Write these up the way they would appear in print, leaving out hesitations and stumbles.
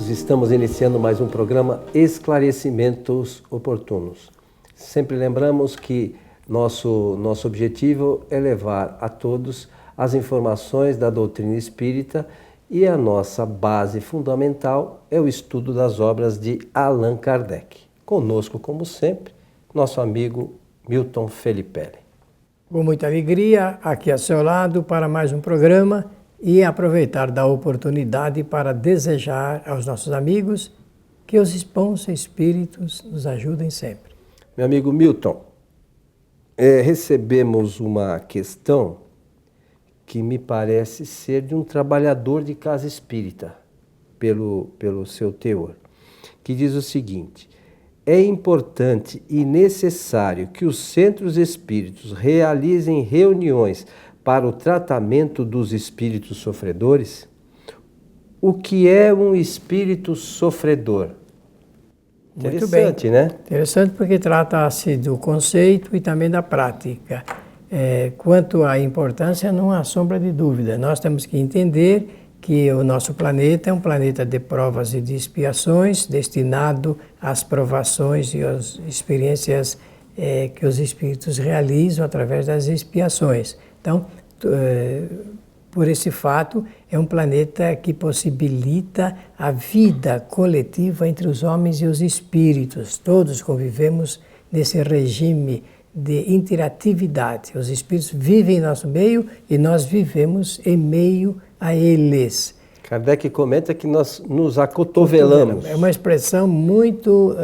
amigos, estamos iniciando mais um programa Esclarecimentos Oportunos. Sempre lembramos que nosso objetivo é levar a todos as informações da doutrina espírita e a nossa base fundamental é o estudo das obras de Allan Kardec. Conosco, como sempre, nosso amigo Milton Felipelli. Com muita alegria, aqui ao seu lado para mais um programa e aproveitar da oportunidade para desejar aos nossos amigos que os bons espíritos nos ajudem sempre. Meu amigo Milton, recebemos uma questão que me parece ser de um trabalhador de casa espírita, pelo seu teor, que diz o seguinte: é importante e necessário que os centros espíritos realizem reuniões para o tratamento dos espíritos sofredores? O que é um espírito sofredor? Interessante, né? Interessante porque trata-se do conceito e também da prática. Quanto à importância, não há sombra de dúvida. Nós temos que entender que o nosso planeta é um planeta de provas e de expiações, destinado às provações e às experiências que os espíritos realizam através das expiações. Então, por esse fato, é um planeta que possibilita a vida coletiva entre os homens e os espíritos. Todos convivemos nesse regime de interatividade. Os espíritos vivem em nosso meio e nós vivemos em meio a eles. Kardec comenta que nós nos acotovelamos. É uma expressão muito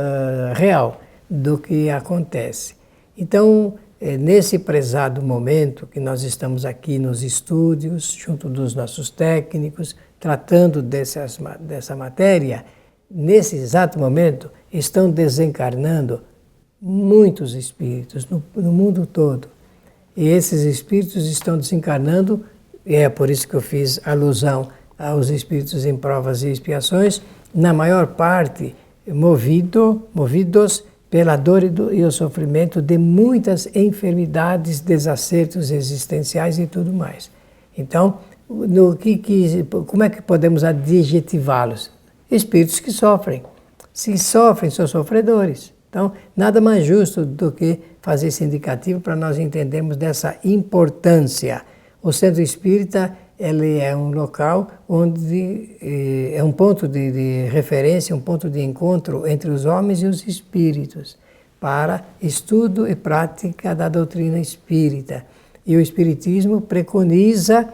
real do que acontece. Então, nesse prezado momento que nós estamos aqui nos estúdios, junto dos nossos técnicos, tratando dessa matéria, nesse exato momento estão desencarnando muitos espíritos no mundo todo. E esses espíritos estão desencarnando, e é por isso que eu fiz alusão aos espíritos em provas e expiações, na maior parte movidos pela dor e o sofrimento de muitas enfermidades, desacertos existenciais e tudo mais. Então, como é que podemos adjetivá-los? Espíritos que sofrem. Se sofrem, são sofredores. Então, nada mais justo do que fazer esse indicativo para nós entendermos dessa importância. O centro espírita, ele é um local onde é um ponto de referência, um ponto de encontro entre os homens e os espíritos, para estudo e prática da doutrina espírita. E o espiritismo preconiza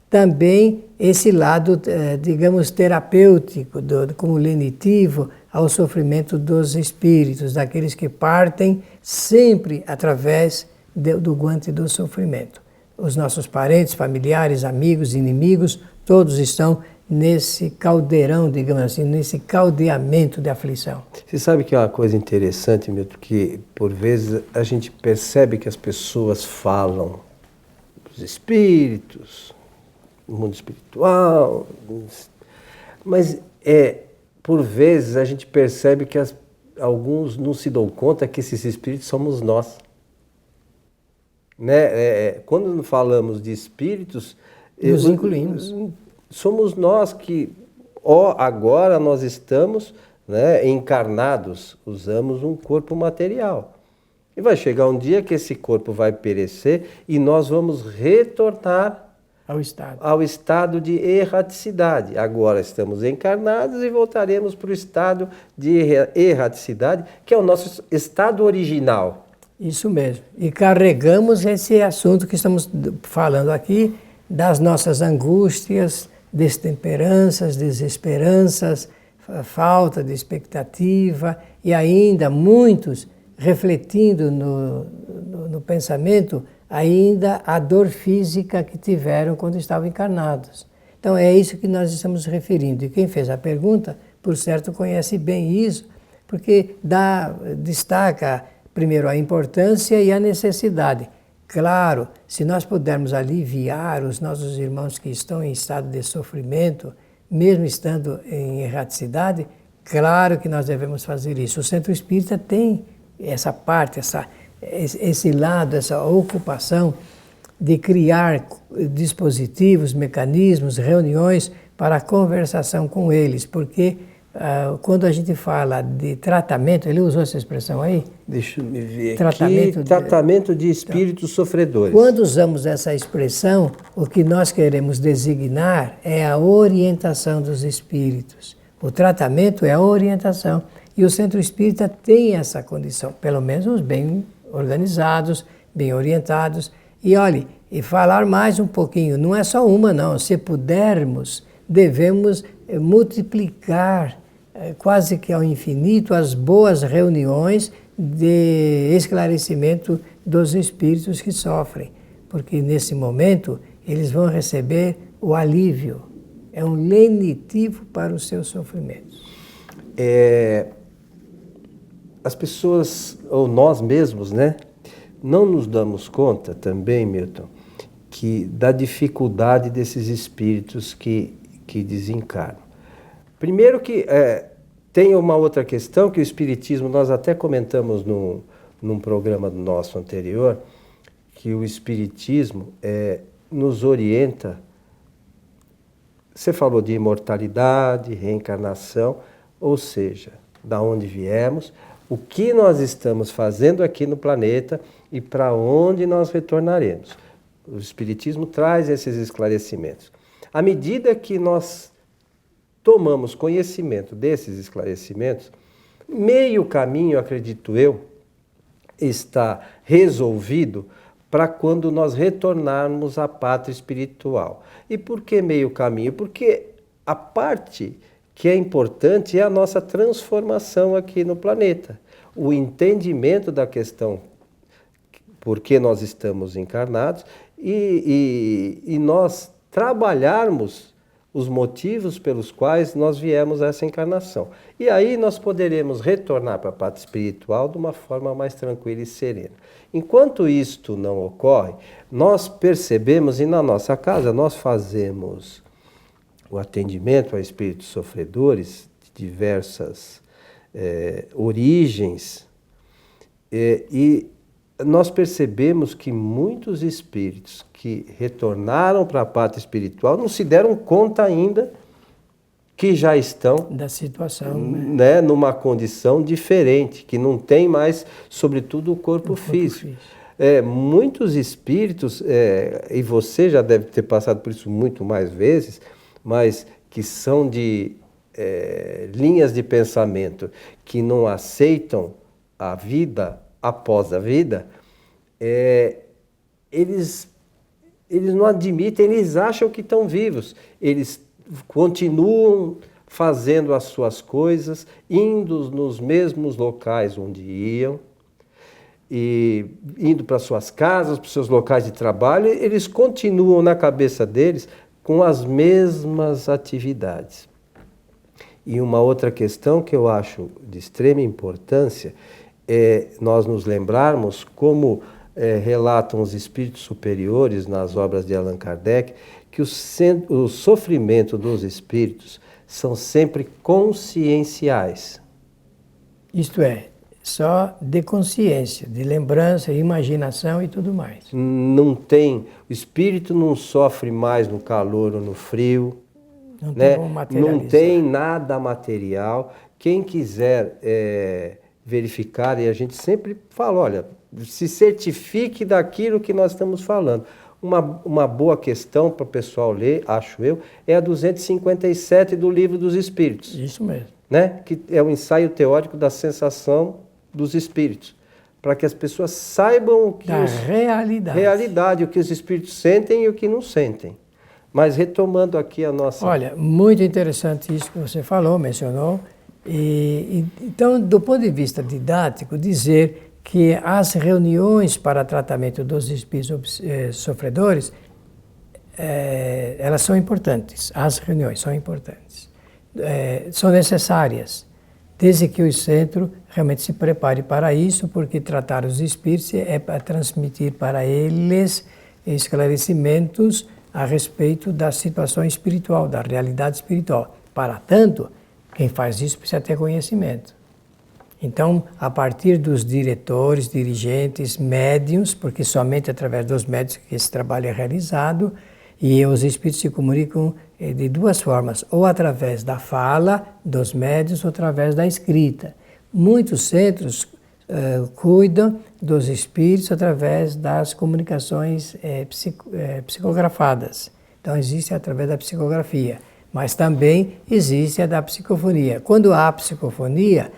também esse lado, digamos, terapêutico, como lenitivo ao sofrimento dos espíritos, daqueles que partem sempre através do guante do sofrimento. Os nossos parentes, familiares, amigos, inimigos, todos estão nesse caldeirão, digamos assim, nesse caldeamento de aflição. Você sabe que é uma coisa interessante, Milton, que por vezes a gente percebe que as pessoas falam dos espíritos, do mundo espiritual, mas por vezes a gente percebe que alguns não se dão conta que esses espíritos somos nós. Quando falamos de espíritos, nos incluímos. Somos nós que, agora nós estamos encarnados, usamos um corpo material. E vai chegar um dia que esse corpo vai perecer e nós vamos retornar ao estado de erraticidade. Agora estamos encarnados e voltaremos para o estado de erraticidade, que é o nosso estado original. Isso mesmo. E carregamos esse assunto que estamos falando aqui, das nossas angústias, destemperanças, desesperanças, falta de expectativa, e ainda muitos refletindo no pensamento ainda a dor física que tiveram quando estavam encarnados. Então é isso que nós estamos referindo. E quem fez a pergunta, por certo, conhece bem isso, porque destaca primeiro a importância e a necessidade. Claro, se nós pudermos aliviar os nossos irmãos que estão em estado de sofrimento, mesmo estando em erraticidade, claro que nós devemos fazer isso. O Centro Espírita tem essa parte, esse lado, essa ocupação de criar dispositivos, mecanismos, reuniões para a conversação com eles, porque quando a gente fala de tratamento, ele usou essa expressão aí? Deixa eu me ver Tratamento aqui. Tratamento de espíritos sofredores. Quando usamos essa expressão, o que nós queremos designar é a orientação dos espíritos. O tratamento é a orientação. E o centro espírita tem essa condição, pelo menos os bem organizados, bem orientados. E olhe, e falar mais um pouquinho, não é só uma não, se pudermos, devemos multiplicar quase que ao infinito as boas reuniões de esclarecimento dos espíritos que sofrem, porque nesse momento eles vão receber o alívio, é um lenitivo para os seus sofrimentos. As pessoas, ou nós mesmos, né, não nos damos conta também, Milton, da dificuldade desses espíritos que desencarnam. Primeiro que tem uma outra questão que o Espiritismo, nós até comentamos num programa nosso anterior, que o Espiritismo nos orienta. Você falou de imortalidade, reencarnação, ou seja, da onde viemos, o que nós estamos fazendo aqui no planeta e para onde nós retornaremos. O Espiritismo traz esses esclarecimentos. À medida que nós tomamos conhecimento desses esclarecimentos, meio caminho, acredito eu, está resolvido para quando nós retornarmos à pátria espiritual. E por que meio caminho? Porque a parte que é importante é a nossa transformação aqui no planeta. O entendimento da questão por que nós estamos encarnados e nós trabalharmos os motivos pelos quais nós viemos a essa encarnação. E aí nós poderemos retornar para a pátria espiritual de uma forma mais tranquila e serena. Enquanto isto não ocorre, nós percebemos, e na nossa casa nós fazemos o atendimento a espíritos sofredores de diversas origens, e nós percebemos que muitos espíritos que retornaram para a pátria espiritual não se deram conta ainda que já estão da situação, né, numa condição diferente, que não tem mais, sobretudo, o corpo físico. Muitos espíritos, e você já deve ter passado por isso muito mais vezes, mas que são de linhas de pensamento que não aceitam a vida após a vida, eles não admitem, eles acham que estão vivos, eles continuam fazendo as suas coisas, indo nos mesmos locais onde iam, e indo para suas casas, para os seus locais de trabalho, eles continuam na cabeça deles com as mesmas atividades. E uma outra questão que eu acho de extrema importância é nós nos lembrarmos como relatam os espíritos superiores nas obras de Allan Kardec, que o sofrimento dos espíritos são sempre conscienciais. Isto é, só de consciência, de lembrança, imaginação e tudo mais. Não tem, o espírito não sofre mais no calor ou no frio, não, né? Não tem nada material. Quem quiser verificar, e a gente sempre fala, olha, se certifique daquilo que nós estamos falando. Uma boa questão para o pessoal ler, acho eu, é a 257 do Livro dos Espíritos. Isso mesmo. Né? Que é o ensaio teórico da sensação dos espíritos. Para que as pessoas saibam o que realidade, o que os espíritos sentem e o que não sentem. Mas retomando aqui a nossa... Olha, muito interessante isso que você falou, mencionou. Então, do ponto de vista didático, dizer que as reuniões para tratamento dos espíritos sofredores, elas são importantes, as reuniões são importantes, são necessárias, desde que o centro realmente se prepare para isso, porque tratar os espíritos é para transmitir para eles esclarecimentos a respeito da situação espiritual, da realidade espiritual. Para tanto, quem faz isso precisa ter conhecimento. Então, a partir dos diretores, dirigentes, médiuns, porque somente através dos médiuns que esse trabalho é realizado, e os espíritos se comunicam de duas formas, ou através da fala dos médiuns ou através da escrita. Muitos centros cuidam dos espíritos através das comunicações psicografadas. Então existe através da psicografia, mas também existe a da psicofonia. Quando há psicofonia,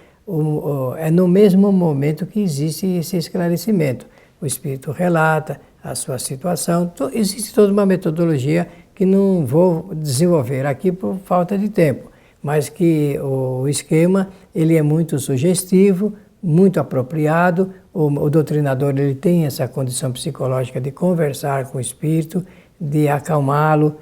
é no mesmo momento que existe esse esclarecimento. O espírito relata a sua situação. Existe toda uma metodologia que não vou desenvolver aqui por falta de tempo, mas que o esquema ele é muito sugestivo, muito apropriado. O doutrinador ele tem essa condição psicológica de conversar com o espírito, de acalmá-lo,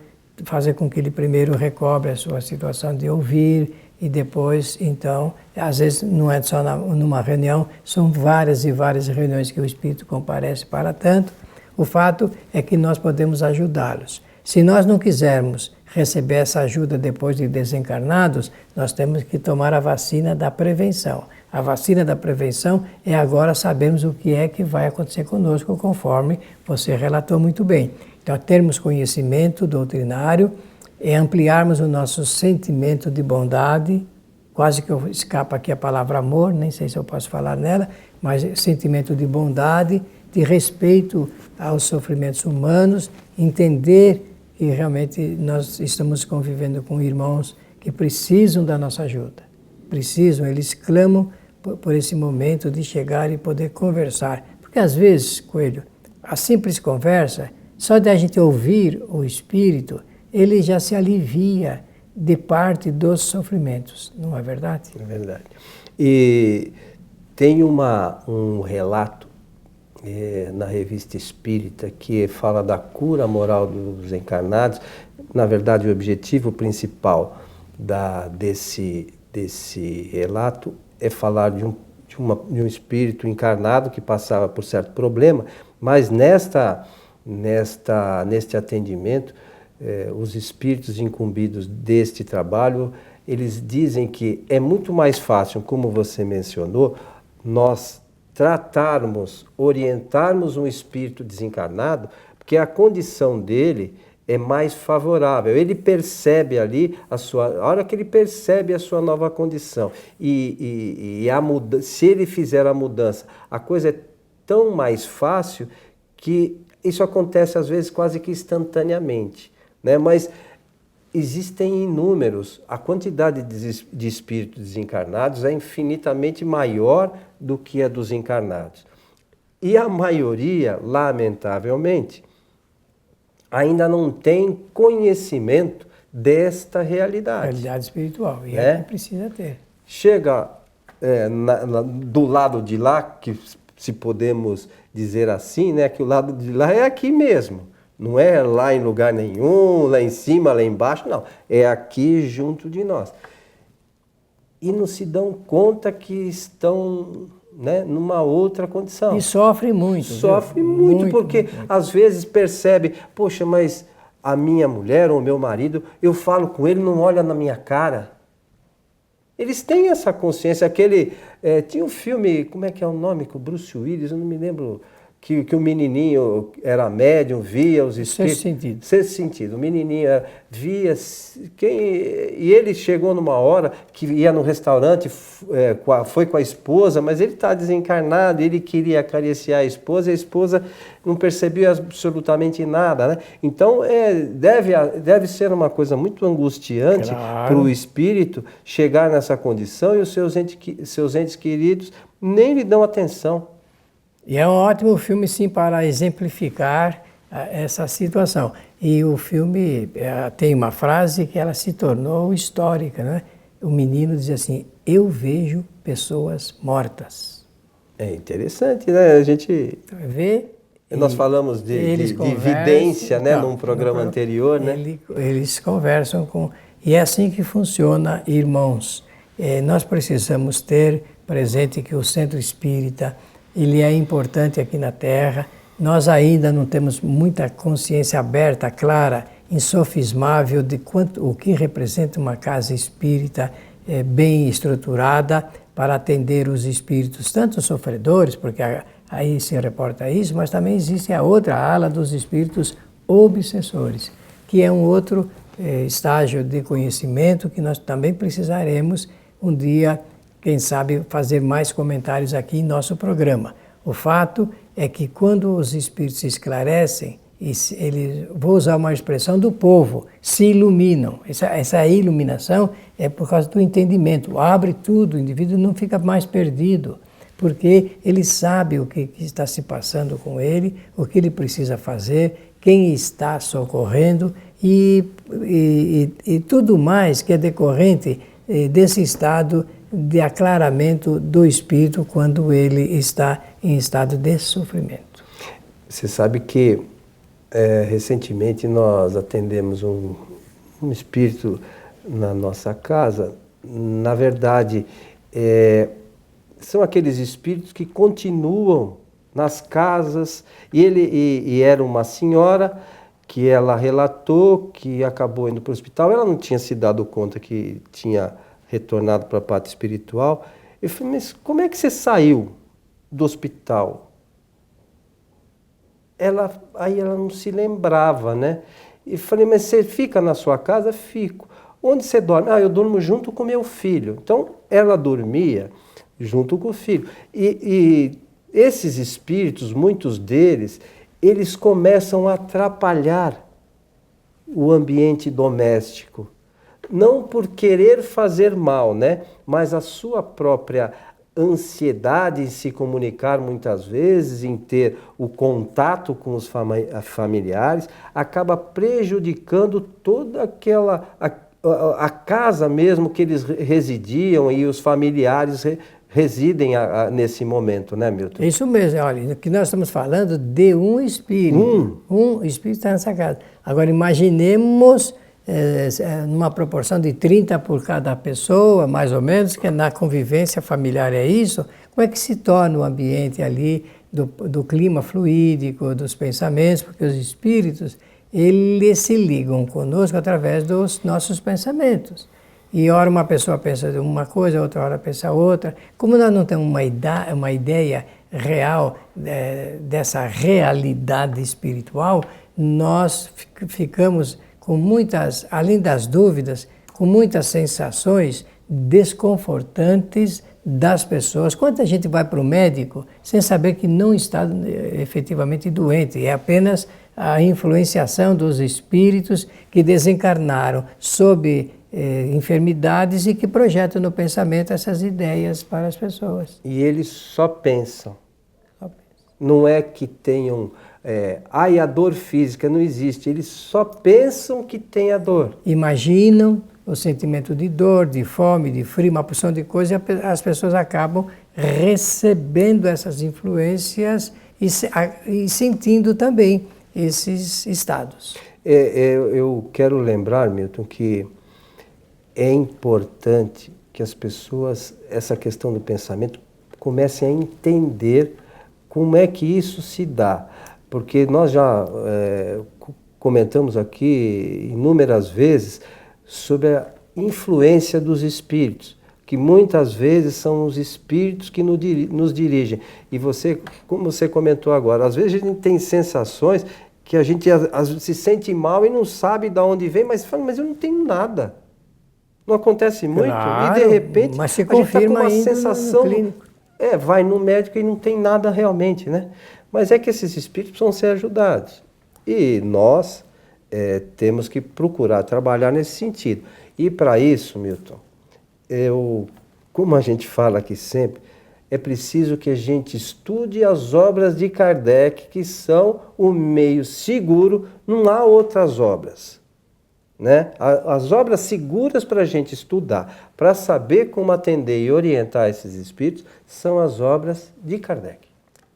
fazer com que ele primeiro recobre a sua situação de ouvir e depois, então, às vezes não é só numa reunião, são várias e várias reuniões que o espírito comparece para tanto. O fato é que nós podemos ajudá-los. Se nós não quisermos receber essa ajuda depois de desencarnados, nós temos que tomar a vacina da prevenção. A vacina da prevenção é agora sabermos o que é que vai acontecer conosco, conforme você relatou muito bem. Então, termos conhecimento doutrinário, é ampliarmos o nosso sentimento de bondade, quase que escapa aqui a palavra amor, nem sei se eu posso falar nela, mas sentimento de bondade, de respeito aos sofrimentos humanos, entender que realmente nós estamos convivendo com irmãos que precisam da nossa ajuda. Precisam, eles clamam por esse momento de chegar e poder conversar. Porque às vezes, Coelho, a simples conversa, só de a gente ouvir o espírito, ele já se alivia de parte dos sofrimentos, não é verdade? É verdade. E tem um relato na Revista Espírita que fala da cura moral dos encarnados. Na verdade, o objetivo principal desse relato é falar de um espírito encarnado que passava por certo problema, mas neste atendimento, os espíritos incumbidos deste trabalho, eles dizem que é muito mais fácil, como você mencionou, nós tratarmos, orientarmos um espírito desencarnado, porque a condição dele é mais favorável. Ele percebe ali a hora que ele percebe a sua nova condição se ele fizer a mudança, a coisa é tão mais fácil que isso acontece às vezes quase que instantaneamente, né? Mas existem inúmeros, a quantidade de espíritos desencarnados é infinitamente maior do que a dos encarnados. E a maioria, lamentavelmente, ainda não tem conhecimento desta realidade. Realidade espiritual, e é que precisa ter. Chega do lado de lá, que se podemos dizer assim, né, que o lado de lá é aqui mesmo. Não é lá em lugar nenhum, lá em cima, lá embaixo, não. É aqui junto de nós. E não se dão conta que estão, né, numa outra condição. E sofrem muito. Sofrem muito, porque às vezes percebe, poxa, mas a minha mulher ou o meu marido, eu falo com ele, não olha na minha cara. Eles têm essa consciência. Tinha um filme, como é que é o nome, com o Bruce Willis, eu não me lembro, que o menininho era médium, via os espíritos. Sexto sentido. O menininho via e ele chegou numa hora que ia no restaurante, foi com a esposa, mas ele está desencarnado, ele queria acariciar a esposa não percebia absolutamente nada, né? Então deve ser uma coisa muito angustiante para o espírito chegar nessa condição, e os seus entes queridos nem lhe dão atenção. E é um ótimo filme, sim, para exemplificar essa situação. E o filme tem uma frase que ela se tornou histórica, né? O menino diz assim: eu vejo pessoas mortas. É interessante, né? A gente vê. Nós falamos de vidência, né, num programa anterior, né? Eles conversam e é assim que funciona, irmãos. Nós precisamos ter presente que o Centro Espírita ele é importante aqui na Terra. Nós ainda não temos muita consciência aberta, clara, insofismável de o que representa uma casa espírita bem estruturada para atender os espíritos, tanto sofredores, porque aí se reporta isso, mas também existe a outra ala dos espíritos obsessores, que é um outro estágio de conhecimento que nós também precisaremos um dia, quem sabe, fazer mais comentários aqui em nosso programa. O fato é que quando os espíritos se esclarecem, vou usar uma expressão do povo, se iluminam. Essa iluminação é por causa do entendimento, abre tudo, o indivíduo não fica mais perdido, porque ele sabe o que está se passando com ele, o que ele precisa fazer, quem está socorrendo e tudo mais que é decorrente desse estado de aclaramento do espírito quando ele está em estado de sofrimento. Você sabe que recentemente nós atendemos um espírito na nossa casa. Na verdade, são aqueles espíritos que continuam nas casas, e era uma senhora que ela relatou que acabou indo para o hospital. Ela não tinha se dado conta que tinha retornado para a parte espiritual. Eu falei, mas como é que você saiu do hospital? Aí ela não se lembrava, né? E falei, mas você fica na sua casa? Fico. Onde você dorme? Eu durmo junto com meu filho. Então, ela dormia junto com o filho. E esses espíritos, muitos deles, eles começam a atrapalhar o ambiente doméstico. Não por querer fazer mal, né? Mas a sua própria ansiedade em se comunicar muitas vezes, em ter o contato com os familiares, acaba prejudicando toda aquela a casa mesmo que eles residiam e os familiares residem nesse momento, né, Milton? Isso mesmo, olha, que nós estamos falando de um espírito. Um espírito está nessa casa. Agora imaginemos numa proporção de 30 por cada pessoa, mais ou menos, que na convivência familiar é isso, como é que se torna o ambiente ali do clima fluídico, dos pensamentos, porque os espíritos, eles se ligam conosco através dos nossos pensamentos. E ora uma pessoa pensa de uma coisa, outra hora pensa outra. Como nós não temos uma ideia real dessa realidade espiritual, nós ficamos com muitas, além das dúvidas, com muitas sensações desconfortantes das pessoas. Quanta gente vai para o médico sem saber que não está efetivamente doente, é apenas a influenciação dos espíritos que desencarnaram sob enfermidades e que projetam no pensamento essas ideias para as pessoas. E eles só pensam. Não é que tenham... a dor física não existe. Eles só pensam que tem a dor. Imaginam o sentimento de dor, de fome, de frio, uma porção de coisas, e as pessoas acabam recebendo essas influências e sentindo também esses estados. Eu quero lembrar, Milton, que é importante que as pessoas, essa questão do pensamento, comecem a entender como é que isso se dá. Porque nós já comentamos aqui inúmeras vezes sobre a influência dos espíritos, que muitas vezes são os espíritos que nos dirigem. E você, como você comentou agora, às vezes a gente tem sensações que a gente se sente mal e não sabe de onde vem, mas fala, mas eu não tenho nada. Não acontece muito? Claro, e de repente mas se a gente está com uma ainda sensação... no clínico. Vai no médico e não tem nada realmente, né? Mas é que esses espíritos precisam ser ajudados. E nós temos que procurar trabalhar nesse sentido. E para isso, Milton, como a gente fala aqui sempre, é preciso que a gente estude as obras de Kardec, que são o meio seguro, não há outras obras. Né? As obras seguras para a gente estudar, para saber como atender e orientar esses espíritos, são as obras de Kardec.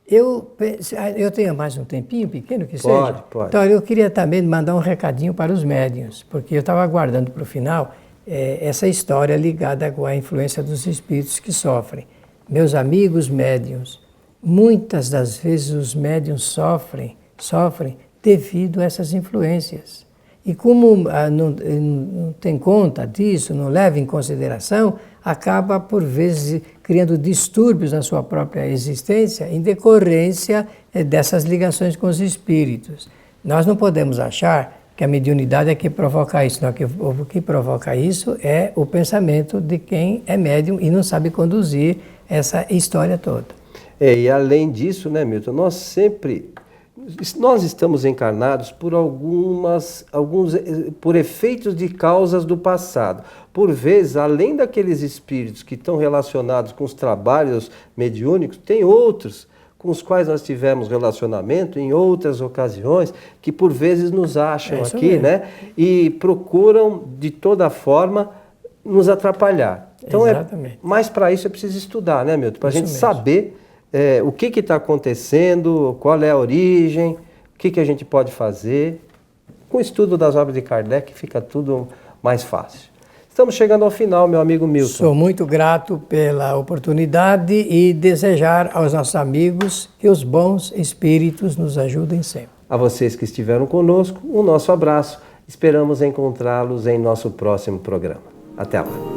Eu tenho mais um tempinho pequeno que seja? Pode. Então, eu queria também mandar um recadinho para os médiuns, porque eu estava aguardando para o final essa história ligada com a influência dos espíritos que sofrem. Meus amigos médiuns, muitas das vezes os médiuns sofrem devido a essas influências. E como não tem conta disso, não leva em consideração, acaba, por vezes, criando distúrbios na sua própria existência em decorrência dessas ligações com os espíritos. Nós não podemos achar, que a mediunidade é que provoca isso. Não, o que provoca isso é o pensamento de quem é médium e não sabe conduzir essa história toda. E além disso, né, Milton, nós estamos encarnados por efeitos de causas do passado. Por vezes, além daqueles espíritos que estão relacionados com os trabalhos mediúnicos, tem outros com os quais nós tivemos relacionamento em outras ocasiões, que por vezes nos acham aqui, mesmo, né? E procuram de toda forma nos atrapalhar. Então, exatamente. Mas para isso é preciso estudar, né, Milton? Para a gente saber o que está acontecendo, qual é a origem, o que a gente pode fazer. Com o estudo das obras de Kardec fica tudo mais fácil. Estamos chegando ao final, meu amigo Milton. Sou muito grato pela oportunidade e desejar aos nossos amigos que os bons espíritos nos ajudem sempre. A vocês que estiveram conosco, o nosso abraço. Esperamos encontrá-los em nosso próximo programa. Até lá.